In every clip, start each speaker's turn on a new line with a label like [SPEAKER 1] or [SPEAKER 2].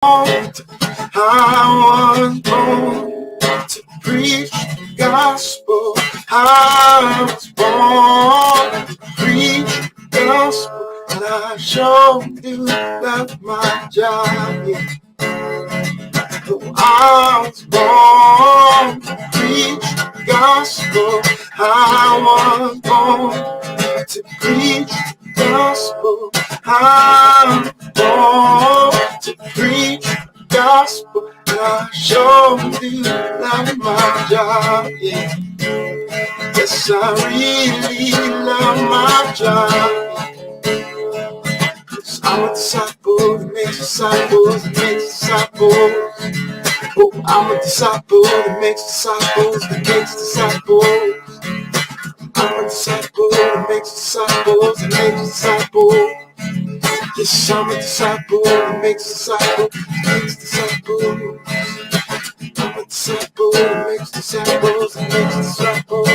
[SPEAKER 1] I was born to preach the gospel. I was born to preach the gospel. And I sure do love my job. Yeah. I was born to preach the gospel. I was born to preach the gospel. I was born to preach the gospel. I sure do love my job. Yeah. Yes, I really love my job. I'm a disciple that makes disciples that makes disciples. Oh, I'm a disciple that makes disciples that makes disciples. I'm a disciple that makes disciples that makes disciples. Yes, I'm a disciple that makes disciples that makes disciples. I'm a disciple that makes disciples that makes disciples.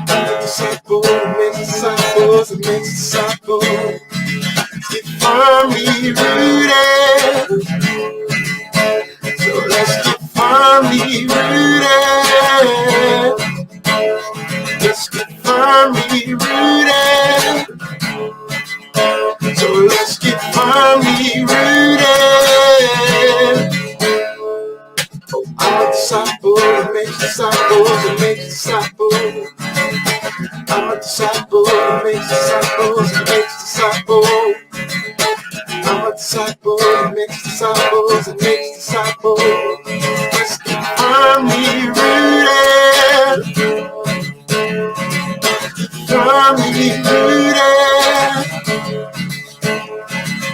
[SPEAKER 1] I'm a disciple that makes disciples that makes disciples. Get firmly rooted. So let's get firmly rooted. Let's get firmly rooted. So let's get firmly rooted. Oh, I'm a disciple that makes disciples that makes disciples. I'm a disciple that makes disciples that makes disciples. I'm a disciple that makes disciples that makes disciples. Let's get firmly rooted. Firmly rooted.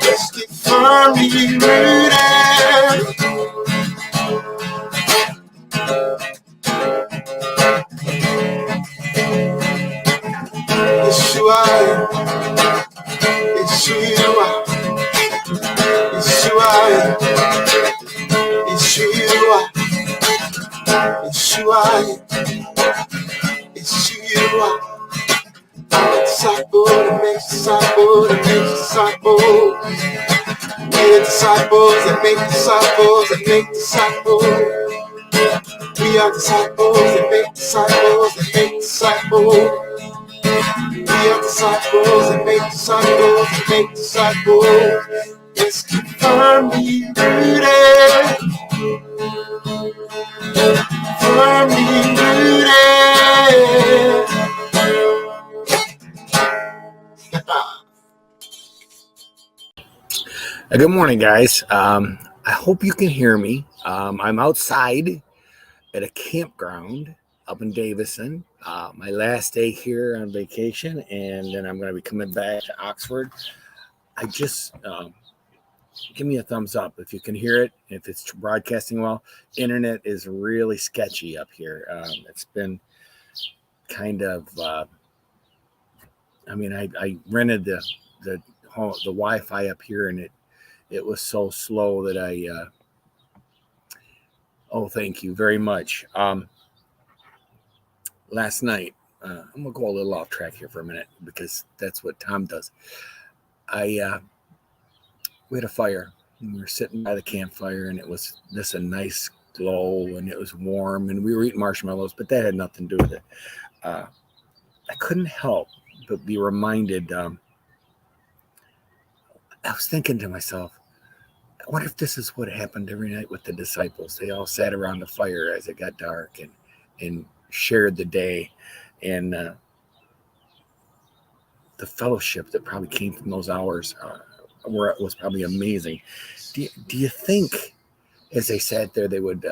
[SPEAKER 1] Let's get firmly rooted. Yeshua, Yeshua, Yeshua, Yeshua, Yeshua, Yeshua. I'm a disciple that makes disciples that makes disciples. We're disciples that make disciples that make disciples. We are disciples that make disciples that make disciples. We are disciples that make disciples that make disciples. Let's keep firmly rooted. Firmly rooted.
[SPEAKER 2] Good morning, guys. I hope you can hear me. I'm outside at a campground up in Davison. My last day here on vacation, and then I'm going to be coming back to Oxford. I just give me a thumbs up if you can hear it, if it's broadcasting well. Internet is really sketchy up here. It's been kind of, I rented the Wi-Fi up here, and it was so slow that thank you very much. Last night, I'm going to go a little off track here for a minute because that's what Tom does. We had a fire. We were sitting by the campfire, and it was a nice glow, and it was warm, and we were eating marshmallows, but that had nothing to do with it. I couldn't help but be reminded. I was thinking to myself, I wonder if this is what happened every night with the disciples. They all sat around the fire as it got dark and shared the day, and the fellowship that probably came from those hours was probably amazing. Do you think, as they sat there, they would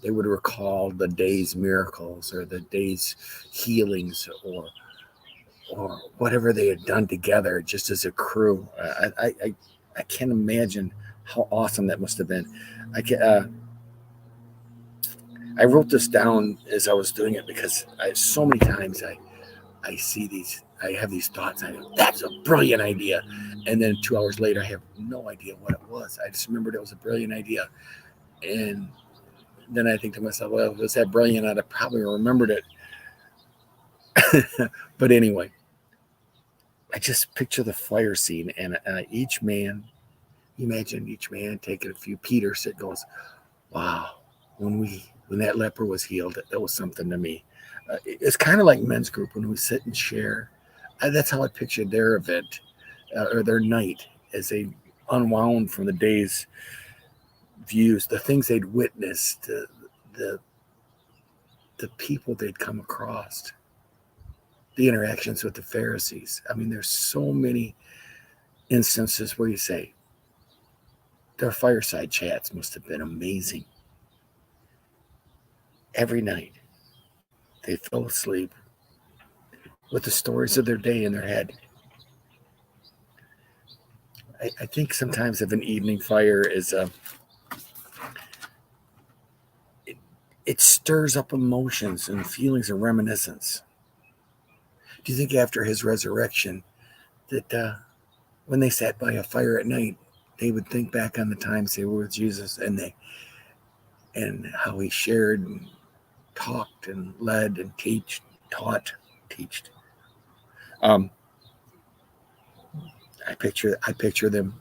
[SPEAKER 2] recall the day's miracles or the day's healings or whatever they had done together just as a crew? I can't imagine how awesome that must have been. I wrote this down as I was doing it because so many times I see these, I have these thoughts. I go, that's a brilliant idea. And then 2 hours later, I have no idea what it was. I just remembered it was a brilliant idea. And then I think to myself, well, if it was that brilliant, I'd have probably remembered it. But anyway, I just picture the fire scene, and each imagine each man taking a few Peters that goes, wow, when that leper was healed, that was something to me. It's kind of like men's group when we sit and share. That's how I pictured their event or their night as they unwound from the day's views, the things they'd witnessed, the the people they'd come across, the interactions with the Pharisees. I mean, there's so many instances where you say their fireside chats must have been amazing. Every night they fell asleep with the stories of their day in their head. I think sometimes of an evening fire is it stirs up emotions and feelings of reminiscence. Do you think after his resurrection that when they sat by a fire at night, they would think back on the times they were with Jesus and how he shared and talked and led and taught. I picture them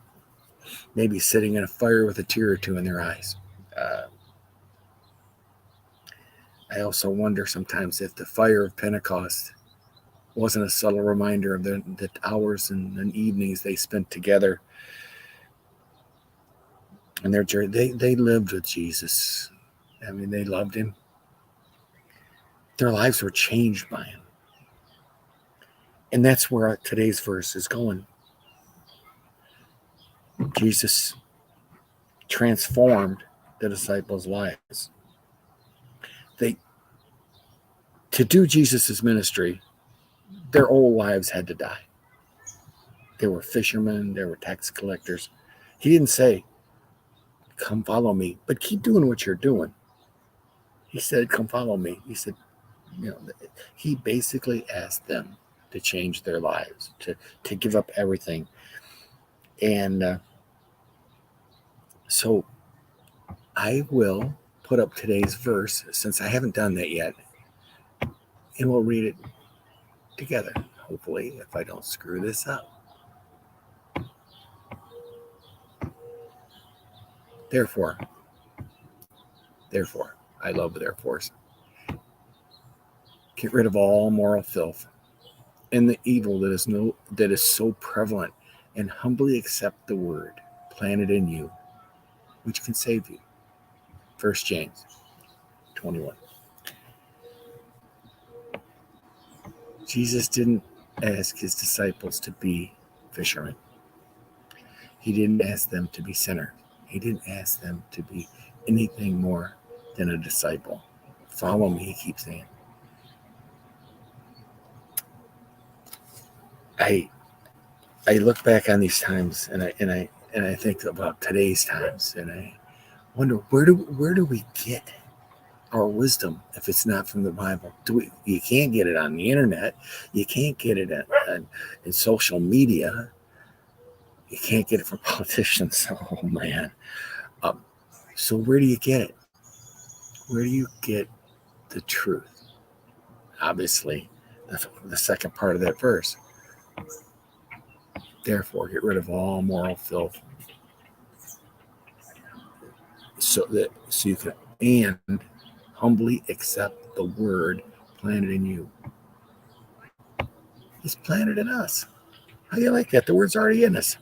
[SPEAKER 2] maybe sitting in a fire with a tear or two in their eyes. I also wonder sometimes if the fire of Pentecost wasn't a subtle reminder of the hours and evenings they spent together in their journey. They lived with Jesus. I mean, they loved him. Their lives were changed by him. And that's where today's verse is going. Jesus transformed the disciples' lives. To do Jesus' ministry, their old lives had to die. They were fishermen, they were tax collectors. He didn't say, come follow me, but keep doing what you're doing. He said, come follow me. He said, he basically asked them to change their lives, to give up everything. And so I will put up today's verse, since I haven't done that yet, and we'll read it together, hopefully, if I don't screw this up. Therefore, I love therefores. Get rid of all moral filth and the evil that is so prevalent, and humbly accept the word planted in you, which can save you. 1 James 21. Jesus didn't ask his disciples to be fishermen. He didn't ask them to be sinners. He didn't ask them to be anything more than a disciple. Follow me, he keeps saying. I look back on these times and I think about today's times, and I wonder where do we get our wisdom if it's not from the Bible? You can't get it on the internet. You can't get it in social media. You can't get it from politicians. Oh man. So where do you get it? Where do you get the truth? Obviously, the second part of that verse. Therefore, get rid of all moral filth, so you can and humbly accept the word planted in you. He's planted in us. How do you like that? The word's already in us.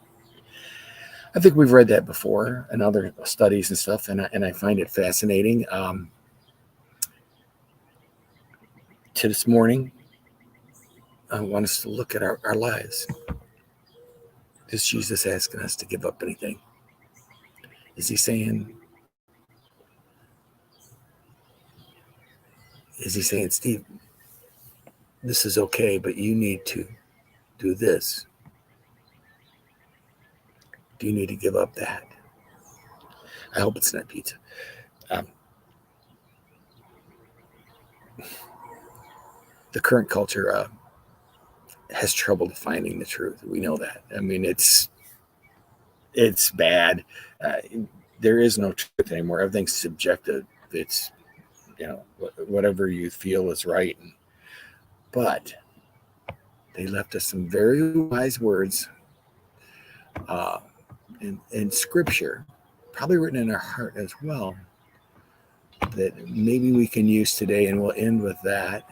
[SPEAKER 2] I think we've read that before in other studies and stuff, and I find it fascinating. To this morning, I want us to look at our lives. Is Jesus asking us to give up anything? Is he saying, Steve, this is okay, but you need to do this? Do you need to give up that? I hope it's not pizza. The current culture has trouble finding the truth. We know that. I mean, it's bad. There is no truth anymore. Everything's subjective. It's, whatever you feel is right. But they left us some very wise words and scripture, probably written in our heart as well, that maybe we can use today, and we'll end with that.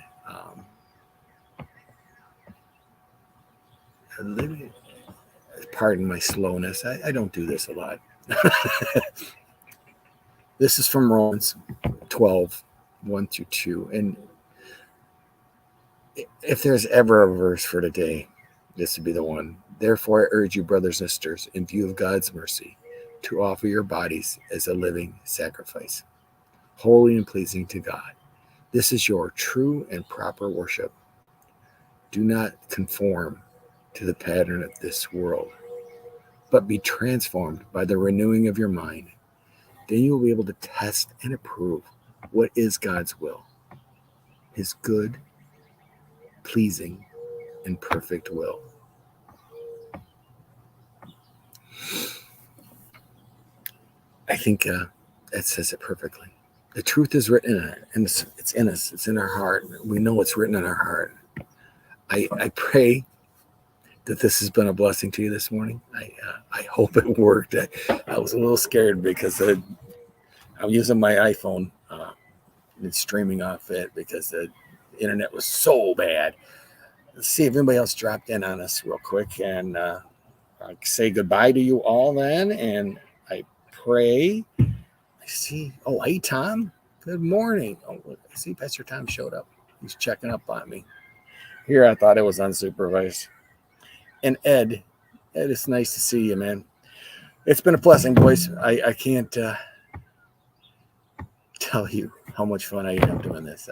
[SPEAKER 2] Pardon my slowness. I don't do this a lot. This is from Romans 12, 1 through 2. And if there's ever a verse for today, this would be the one. Therefore, I urge you, brothers and sisters, in view of God's mercy, to offer your bodies as a living sacrifice, holy and pleasing to God. This is your true and proper worship. Do not conform to the pattern of this world, but be transformed by the renewing of your mind. Then you will be able to test and approve what is God's will, his good, pleasing, and perfect will. I think that says it perfectly. The truth is written in it, and it's in us. It's in our heart. We know it's written in our heart. I pray that this has been a blessing to you this morning. I hope it worked. I was a little scared because I'm using my iPhone and streaming off it because the internet was so bad. Let's see if anybody else dropped in on us real quick, and I say goodbye to you all then, and I pray. I see. Oh, hey, Tom. Good morning. Oh, I see Pastor Tom showed up. He's checking up on me. Here, I thought it was unsupervised. And Ed, it's nice to see you, man. It's been a blessing, boys. I can't tell you how much fun I have doing this.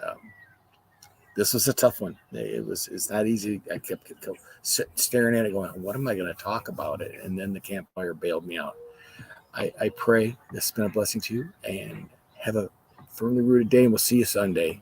[SPEAKER 2] This was a tough one. It's not easy. I kept staring at it going, what am I going to talk about it? And then the campfire bailed me out. I pray this has been a blessing to you, and have a firmly rooted day, and we'll see you Sunday.